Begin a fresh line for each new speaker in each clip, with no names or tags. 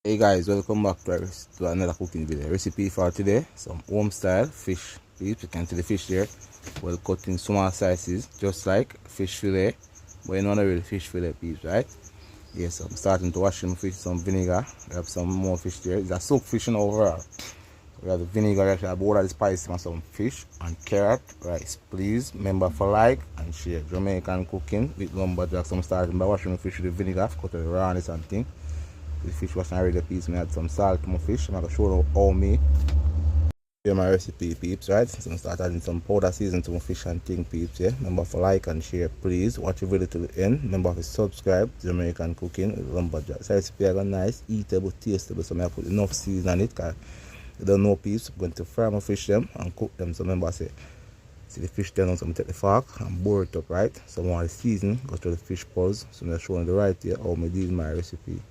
Hey guys, welcome back to another cooking video. Recipe for today, some home style fish peeps. You can see the fish there, well cut in small sizes, just like fish fillet, but you know the real fish fillet peeps, right? Yes, I'm starting to wash them fish, some vinegar. We have some more fish there. It's a soak fish in overall. We have the vinegar, actually, I bought all the spices and some fish and carrot, rice. Please remember for like and share. Jamaican cooking with lumberjack. So I'm starting by washing the fish with the vinegar, cut the rawness and thing. The fish was not ready piece. I add some salt to my fish. I'm going to show you how me do my recipe peeps, right? So I'm start adding some powder season to my fish and thing peeps, yeah. Remember to like and share, please. Watch the video to the end. Remember to subscribe to Jamaican cooking with lumberjack. This recipe I got nice, eatable, tastable. So I put enough season on it because you don't know peeps. I'm going to fry my fish them and cook them. So remember say see the fish then, so I'm take the fork and boil it up, right? So I want the season, go to the fish pulse. So I'm showing the right here how I do my recipe.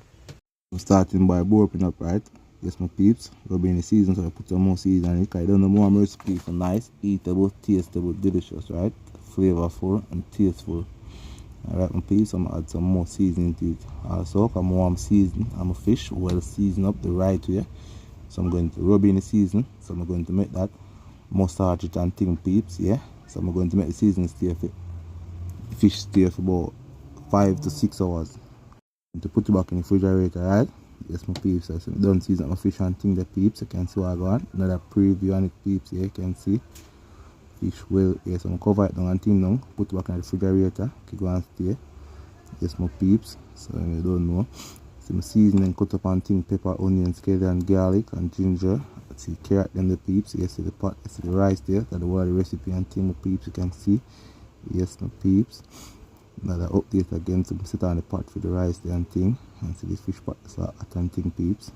I'm starting by boiling up, right? Yes, my peeps. Go be in the season, so I put some more season on it. Because I don't know more recipe for nice, eatable, tastable, delicious, right? Flavorful and tasteful. Alright, my peeps, I'm gonna add some more seasoning to it. Also, I'm warm season. I'm a fish, well seasoned up the right way. So I'm going to rub in the season. So I'm going to make that mustard it and thing, peeps, yeah? So I'm going to make the season stay for the fish stay for about 5 to 6 hours. To put it back in the refrigerator, right? Yes, my peeps. So I don't season my fish and thing the peeps. You can see what I go on. Another preview on it, peeps. Here you can see fish well. Yes, I'm cover it down and thing down. Put it back in the refrigerator. Okay, go and stay. Yes, my peeps. So you don't know. See my seasoning cut up and thing, pepper, onion, scallion, and garlic and ginger. See carrot then the peeps. Yes, see the pot. Yes, see the rice there. That's the recipe and thing, my peeps. You can see. Yes, my peeps. Another update again to sit on the pot for the rice there and thing, and see the fish pot so hot and thing, peeps.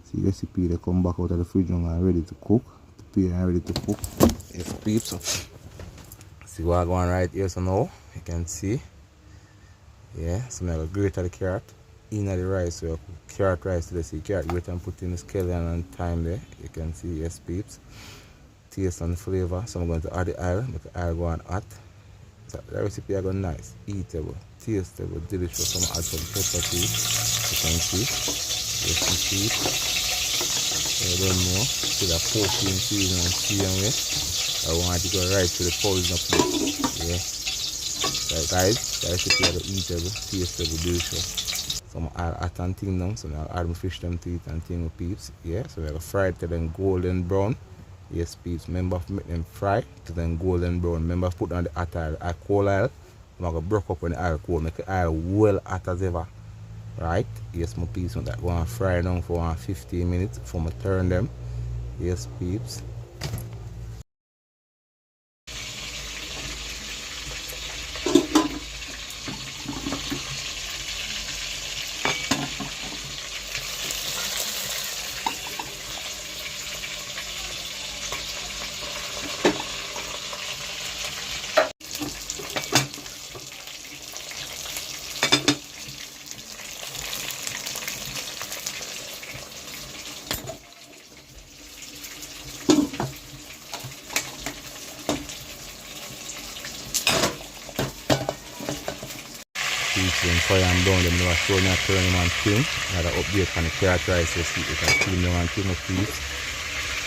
See the recipe they come back out of the fridge and ready to cook, prepare and ready to cook. Yes, peeps. See what I go on right here, so now you can see, yeah. So I'm gonna grate the carrot in the rice. So carrot rice, so let's see carrot grate and put in the scallion and thyme there. You can see, yes, peeps. Taste and flavor. So I'm going to add the oil, make the oil go on hot. So the recipe I got nice, eatable, tastable, delicious. So I'm gonna add some pepper to it. You can see. Yes, you see it. So I don't know. See the pork in season and see and way. I want to go right to the pulse up. Yeah. So guys, the recipe I got eatable, tastable, delicious. So I'm gonna add and thing now. So I'll add my fish them to it and thing with peeps. Yeah. So we're gonna fry it till then golden brown. Yes, peeps. Remember to make them fry to then golden brown. Remember to put on the hot oil, cold oil. I'm going to break up when the oil cold. Make the oil well hot as ever. Right? Yes, my peeps. I'm going to fry them for 15 minutes before I turn them. Yes, peeps. Peeps and fry them down. Them never show me a turn them and thing. Another update on the carrot rice recipe. You can clean them and thing, peeps.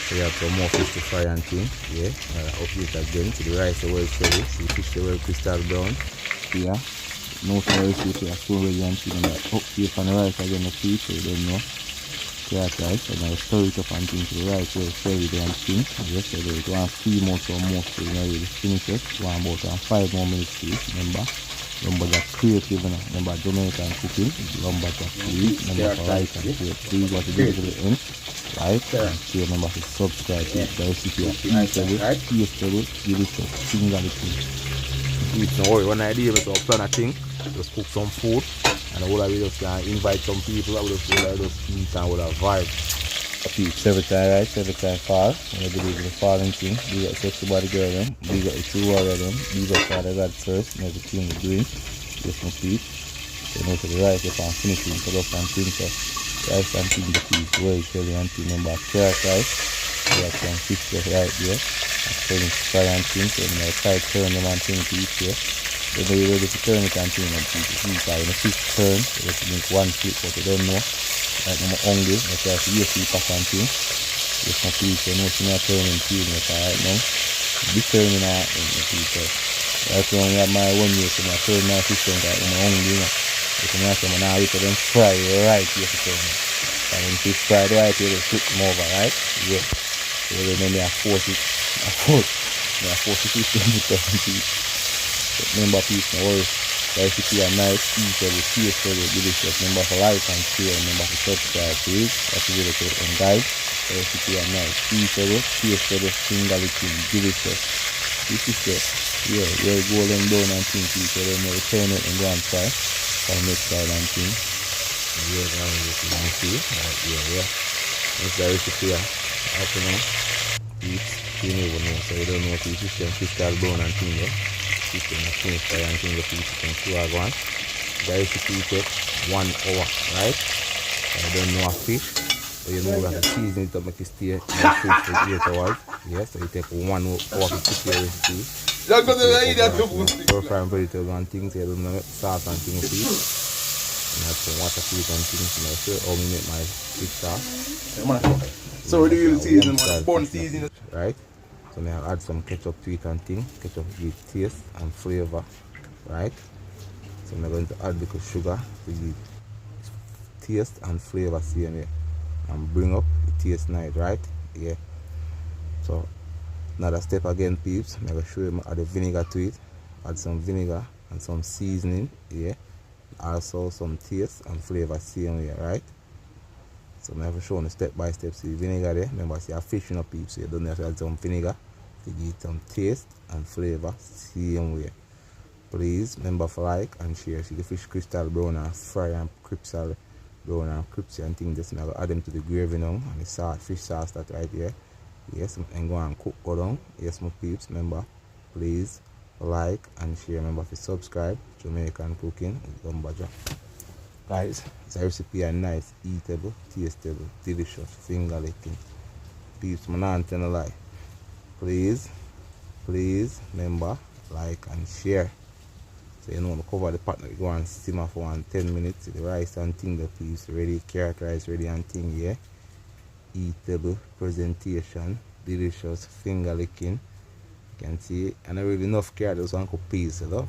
So you have some more fish to fry and thing. Yeah. Another update again. So the rice is well ready. So the fish is well crystal brown. Yeah. No rice recipe are so ready and thing. And update on the rice again, the peeps. So you don't know. Carrot rice. And I stir it up and thing. So the rice well ready and thing. Yes, so they want 3 months or more. So you know really finish it. One about 5 more minutes, please. Remember. Lumberjack creative, you know. Remember Jamaican cooking, lumberjack please. Remember to like and share, please. What you do to the end, right? And share. Remember to subscribe to the recipe of eatable, tastable, delicious, single thing. Eat no worry. When I do it, so plan a thing, just cook some food, and all I will just invite some people. I will just eat and will have vibe. Peeps, every time right, every time fall. When you believe in the falling thing, big up sexy body girl them, big up the true warrior them, big up Father God first, and everything we're doing. Just my peeps. So you know to the right, if I'm finishing, put up and things, so rice and thing the peeps, well, shelly and thing, remember carrot rice, we have some fish just right there, and turning fry and things, so I'm going to try to turn them and thing peeps here. Then you're ready to turn it and thing and people see it in a fish turn. You just make one flip but you don't know. Like I'm hungry, I try to eat the pack and thing. Just my piece, you know, see me turning feeling it right now. Determined in the people. That's when I have my 1 year, so I turn my fish turn like I'm hungry, you know. Because I say, now you them fry right here to turn. And when fish fry right here, they flip them over, right? Yeah. So then I force it. I force the fish turn to turn piece. But remember, piece, no worries. The recipe are nice, eatable, tastable, delicious. Remember to like and share. Remember to subscribe, please. That's really good. And guys, the recipe are nice, eatable, tastable, finger licking, delicious. This is the, yeah, your golden brown and thing, people. Then you turn it and go and try. For next side and thing. Yeah, now you can see. Right, yeah. That's the recipe. How to know? You never know, so you don't know if you system crystal brown and thing, yeah. System of finish fry and thing, the piece you can see what one. The recipe takes 1 hour, right? I don't know a fish, so you know you have to season it to make it stay in the fridge for 8 hours. Yeah, so you take 1 hour to prepare the recipe. Stir fry and vegetable and things, so you don't know sauce and things to eat. And I have some water to it and things, and I'll show you how I make my fish sauce.
So we do the season, bun season.
Right? So now I'll add some ketchup to it and thing. Ketchup gives taste and flavor. Right? So I'm going to add little sugar to give taste and flavor same here. And bring up the taste nice, right? Yeah. So another step again, peeps. I'm going to show you add the vinegar to it. Add some vinegar and some seasoning. Yeah. Also some taste and flavor same here, right? So I'm going to show you step by step. See the vinegar there. Remember, see a fish in a peep, so you don't have to add some vinegar to give it some taste and flavor same way. Please remember to like and share. See the fish crystal brown and fry and crystal brown and crispy and things. Just I'm going to add them to the gravy now and the sauce, fish sauce that right here. Yes, and go and cook go down. Yes, my peeps. Remember, please like and share. Remember to subscribe. Jamaican cooking with lumberjack. Guys, this recipe is nice, eatable, tastable, delicious, finger licking. Peeps, I'm not telling a lie. Please remember, like and share. So you know, I cover the pot, go and simmer for 10 minutes. The rice and thing, the peeps ready, carrot rice ready and thing, yeah. Eatable, presentation, delicious, finger licking. You can see, and I really enough carrot, just one piece, you know.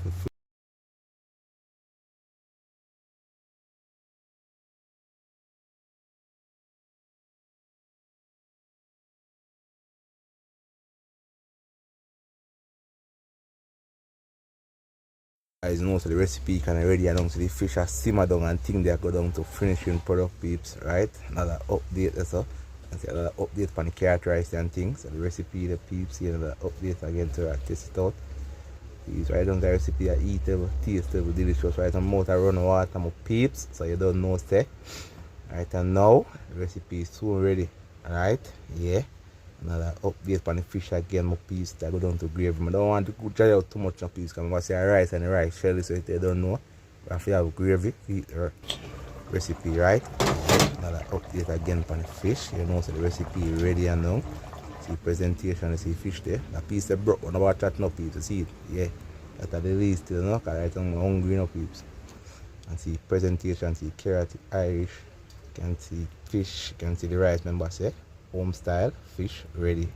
Guys know so the recipe can already announce the fish are simmer down and thing they go down to finishing product, peeps, right? Another update also. And see another update on the carrot rice and things. So the recipe, the peeps, see another update again to test it out. Peeps, right down the recipe are eatable, tastable, delicious, right? And mouth I run water, my peeps, so you don't know say. Right, and now the recipe is soon ready. Alright, yeah. Another update on the fish again, my piece that go down to gravy. I don't want to go dry out too much on piece because I say rice and the rice shell, so if you don't know, we have to have gravy to eat the recipe, right? Another update again on the fish. You know, so the recipe is ready and now. See presentation, you see fish there. The piece that broke, one about chatting up peeps, you see it, yeah. That's the least, you know, because right, I'm hungry now, peeps. And see presentation, see carrot, Irish, you can see fish, you can see the rice, remember say. Home style fish ready.